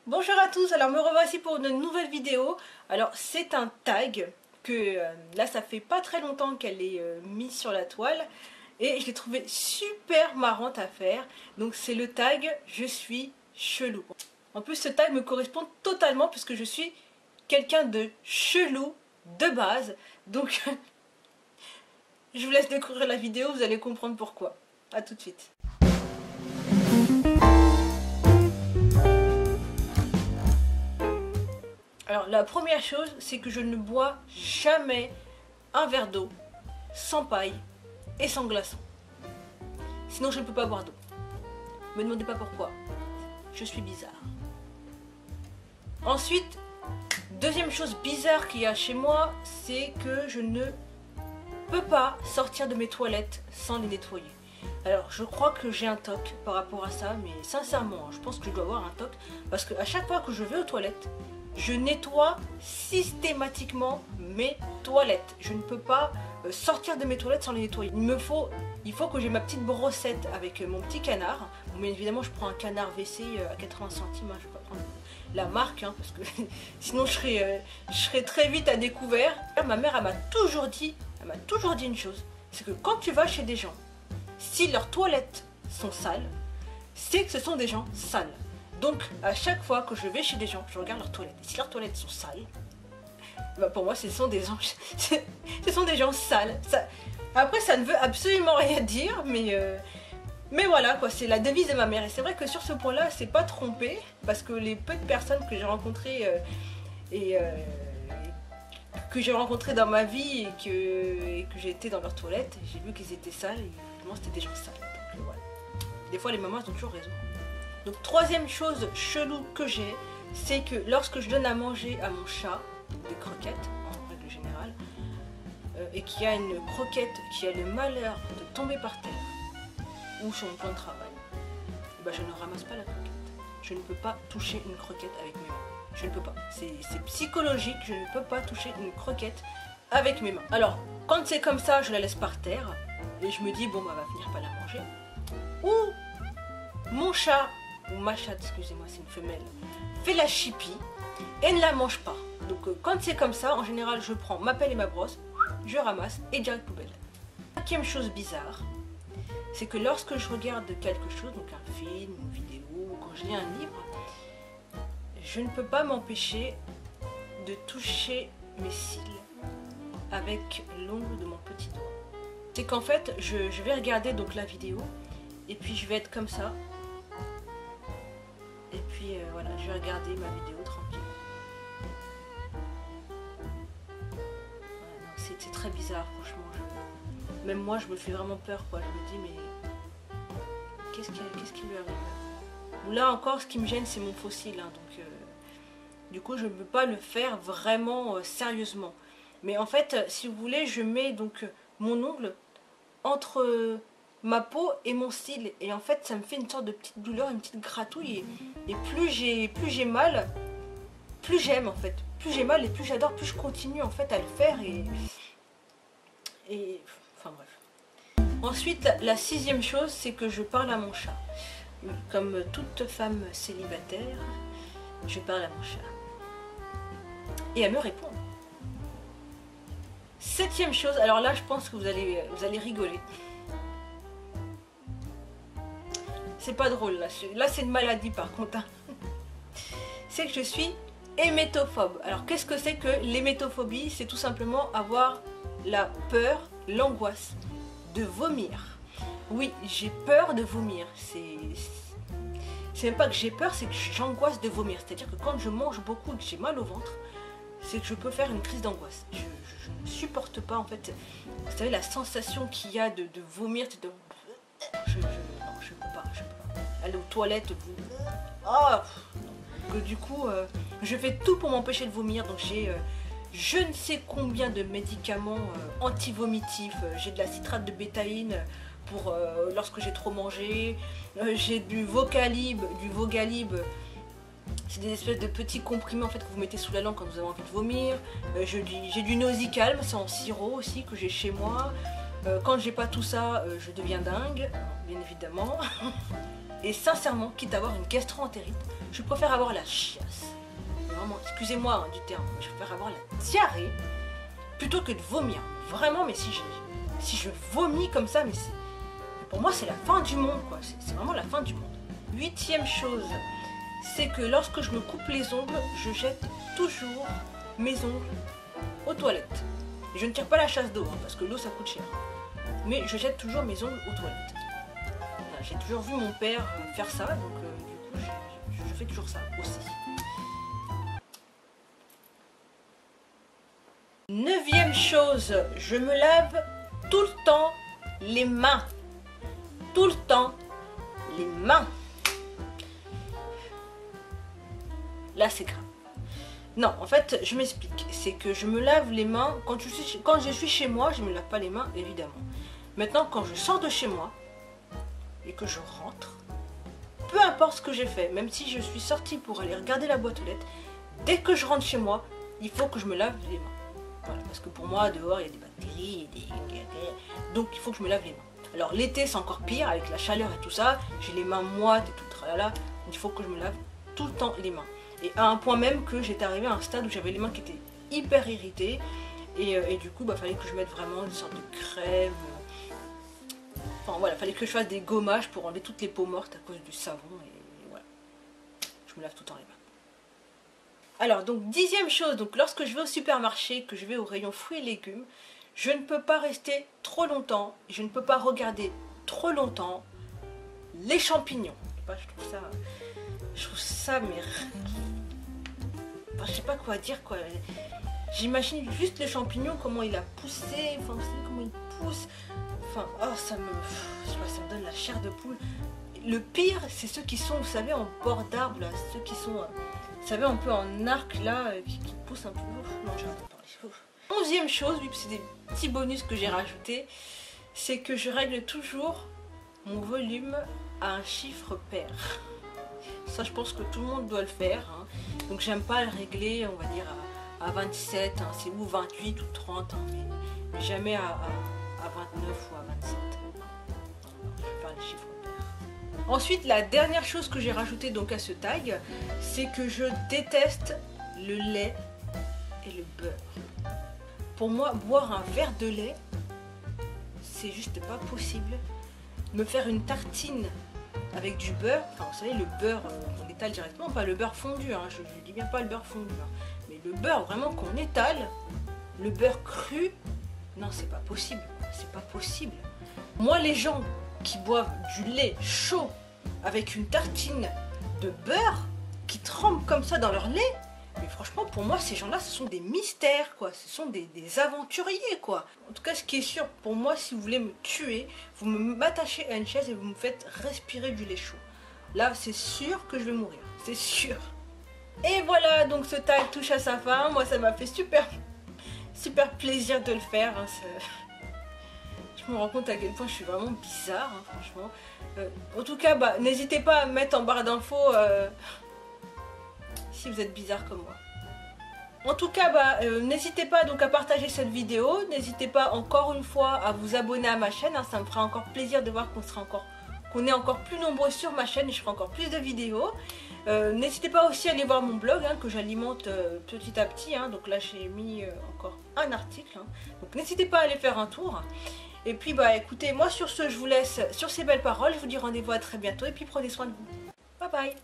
Bonjour à tous, alors me revoici pour une nouvelle vidéo. Alors c'est un tag que là ça fait pas très longtemps qu'elle est mise sur la toile et je l'ai trouvé super marrante à faire. Donc c'est le tag "Je suis chelou". En plus ce tag me correspond totalement puisque je suis quelqu'un de chelou de base. Donc je vous laisse découvrir la vidéo, vous allez comprendre pourquoi. A tout de suite. Alors la première chose, c'est que je ne bois jamais un verre d'eau sans paille et sans glaçon. Sinon je ne peux pas boire d'eau. Me demandez pas pourquoi. Je suis bizarre. Ensuite, deuxième chose bizarre qu'il y a chez moi, c'est que je ne peux pas sortir de mes toilettes sans les nettoyer. Alors je crois que j'ai un toc par rapport à ça, mais sincèrement, je pense que je dois avoir un toc parce qu'à chaque fois que je vais aux toilettes, je nettoie systématiquement mes toilettes. Je ne peux pas sortir de mes toilettes sans les nettoyer. Il faut que j'ai ma petite brossette avec mon petit canard. Bon, bien évidemment, je prends un canard WC à 80 centimes. Hein, je ne vais pas prendre la marque, hein, parce que sinon je serais très vite à découvert. Ma mère, elle m'a toujours dit une chose. C'est que quand tu vas chez des gens, si leurs toilettes sont sales, c'est que ce sont des gens sales. Donc, à chaque fois que je vais chez des gens, je regarde leurs toilettes. Et si leurs toilettes sont sales, bah pour moi, ce sont des gens sales. Après, ça ne veut absolument rien dire, mais voilà, quoi, c'est la devise de ma mère. Et c'est vrai que sur ce point-là, elle s'est pas trompée, parce que les peu de personnes que j'ai rencontrées que j'ai rencontrées dans ma vie et que j'ai été dans leurs toilettes, j'ai vu qu'ils étaient sales, et évidemment, c'était des gens sales. Donc, voilà. Des fois, les mamans, elles ont toujours raison. Donc troisième chose chelou que j'ai, c'est que lorsque je donne à manger à mon chat, des croquettes en règle générale, et qu'il y a une croquette qui a le malheur de tomber par terre ou sur mon plan de travail, et ben je ne ramasse pas la croquette. Je ne peux pas toucher une croquette avec mes mains. Je ne peux pas. C'est psychologique, je ne peux pas toucher une croquette avec mes mains. Alors, quand c'est comme ça, je la laisse par terre et je me dis, bon, bah, elle va finir par la manger. Ou mon chat, ou ma chatte, excusez-moi, c'est une femelle, fait la chipie et ne la mange pas. Donc quand c'est comme ça, en général, je prends ma pelle et ma brosse, je ramasse et direct poubelle. Cinquième chose bizarre, c'est que lorsque je regarde quelque chose, donc un film, une vidéo, ou quand je lis un livre, je ne peux pas m'empêcher de toucher mes cils avec l'ongle de mon petit doigt. C'est qu'en fait, je vais regarder donc la vidéo et puis je vais être comme ça. Et puis voilà, je vais regarder ma vidéo tranquille. Voilà, c'est très bizarre, franchement. Même moi, je me fais vraiment peur, quoi. Je me dis, mais qu'est-ce qui lui arrive? Là encore, ce qui me gêne, c'est mon fossile. Hein, donc, du coup, je ne peux pas le faire vraiment sérieusement. Mais en fait, si vous voulez, je mets donc mon ongle entre ma peau et mon cil, et en fait ça me fait une sorte de petite douleur, une petite gratouille, et plus j'ai mal, plus j'aime en fait, plus j'ai mal et plus j'adore, plus je continue en fait à le faire, et enfin bref. Ensuite, la sixième chose, c'est que je parle à mon chat. Comme toute femme célibataire, je parle à mon chat et elle me répond. Septième chose, alors là je pense que vous allez rigoler. C'est pas drôle, là c'est une maladie par contre. Hein. C'est que je suis hémétophobe. Alors qu'est-ce que c'est que l'hémétophobie? C'est tout simplement avoir la peur, l'angoisse de vomir. Oui, j'ai peur de vomir. C'est même pas que j'ai peur, c'est que j'angoisse de vomir. C'est-à-dire que quand je mange beaucoup et que j'ai mal au ventre, c'est que je peux faire une crise d'angoisse. Je ne supporte pas en fait. Vous savez la sensation qu'il y a de vomir, non, je peux pas. Aller aux toilettes, du coup, je fais tout pour m'empêcher de vomir. Donc j'ai je ne sais combien de médicaments anti-vomitifs. J'ai de la citrate de bétaïne pour lorsque j'ai trop mangé. J'ai du Vocalib, c'est des espèces de petits comprimés en fait que vous mettez sous la langue quand vous avez envie de vomir. J'ai du Nausicalm, c'est en sirop aussi que j'ai chez moi. Quand j'ai pas tout ça, je deviens dingue, bien évidemment. Et sincèrement, quitte à avoir une gastro-entérite, je préfère avoir la chiasse. Vraiment, excusez-moi du terme, mais je préfère avoir la diarrhée plutôt que de vomir. Vraiment, mais si je vomis comme ça, mais pour moi c'est la fin du monde, quoi. C'est vraiment la fin du monde. 8e chose, c'est que lorsque je me coupe les ongles, je jette toujours mes ongles aux toilettes. Je ne tire pas la chasse d'eau, hein, parce que l'eau ça coûte cher. Mais je jette toujours mes ongles aux toilettes. J'ai toujours vu mon père faire ça, donc du coup je fais toujours ça aussi. 9e chose, je me lave tout le temps les mains. Tout le temps les mains. Là c'est grave. Non, en fait, je m'explique. C'est que je me lave les mains quand je suis chez moi, je me lave pas les mains, évidemment. Maintenant, quand je sors de chez moi et que je rentre, peu importe ce que j'ai fait, même si je suis sortie pour aller regarder la boîte aux lettres, dès que je rentre chez moi, il faut que je me lave les mains. Voilà, parce que pour moi, dehors, il y a des bactéries, donc il faut que je me lave les mains. Alors l'été, c'est encore pire, avec la chaleur et tout ça, j'ai les mains moites et tout, tralala, il faut que je me lave tout le temps les mains. Et à un point même que j'étais arrivée à un stade où j'avais les mains qui étaient hyper irritées. Et du coup, fallait que je mette vraiment une sorte de crème. Enfin voilà, fallait que je fasse des gommages pour enlever toutes les peaux mortes à cause du savon. Et voilà, je me lave tout le temps les mains. Alors donc 10e chose, donc lorsque je vais au supermarché, que je vais au rayon fruits et légumes, je ne peux pas rester trop longtemps. Je ne peux pas regarder trop longtemps les champignons. Je trouve ça mais... Enfin, je sais pas quoi dire, quoi. J'imagine juste le champignon, comment il a poussé, enfin, vous savez comment il pousse. Enfin, oh, ça me donne la chair de poule. Le pire, c'est ceux qui sont, vous savez, en bord d'arbre, là. Ceux qui sont, vous savez, un peu en arc, là, qui poussent un peu. Non, j'ai pas parlé. 11e chose, oui, c'est des petits bonus que j'ai rajoutés, c'est que je règle toujours mon volume à un chiffre pair. Ça, je pense que tout le monde doit le faire. Hein. Donc, j'aime pas le régler, on va dire, à 27, hein. C'est ou 28 ou 30, hein, mais jamais à 29 ou à 27. Je vais faire les chiffres pairs. Ensuite, la dernière chose que j'ai rajoutée donc à ce tag, c'est que je déteste le lait et le beurre. Pour moi, boire un verre de lait, c'est juste pas possible. Me faire une tartine avec du beurre, enfin vous savez le beurre qu'on étale directement, pas le beurre fondu, hein, je dis bien pas le beurre fondu, hein, mais le beurre vraiment qu'on étale, le beurre cru, non c'est pas possible, c'est pas possible. Moi les gens qui boivent du lait chaud avec une tartine de beurre, qui trempent comme ça dans leur lait, mais franchement pour moi ces gens-là ce sont des mystères quoi, ce sont des aventuriers quoi. En tout cas ce qui est sûr pour moi, si vous voulez me tuer, vous m'attachez à une chaise et vous me faites respirer du lait chaud. Là c'est sûr que je vais mourir, c'est sûr. Et voilà, donc ce tag touche à sa fin, moi ça m'a fait super plaisir de le faire. Hein, je me rends compte à quel point je suis vraiment bizarre hein, franchement. En tout cas n'hésitez pas à me mettre en barre d'infos si vous êtes bizarre comme moi. En tout cas, n'hésitez pas donc à partager cette vidéo. N'hésitez pas encore une fois à vous abonner à ma chaîne. Hein, ça me fera encore plaisir de voir qu'on est encore plus nombreux sur ma chaîne et je ferai encore plus de vidéos. N'hésitez pas aussi à aller voir mon blog hein, que j'alimente petit à petit. Hein, donc là, j'ai mis encore un article. Hein, donc n'hésitez pas à aller faire un tour. Et puis, écoutez, moi sur ce, je vous laisse sur ces belles paroles. Je vous dis rendez-vous à très bientôt et puis prenez soin de vous. Bye bye.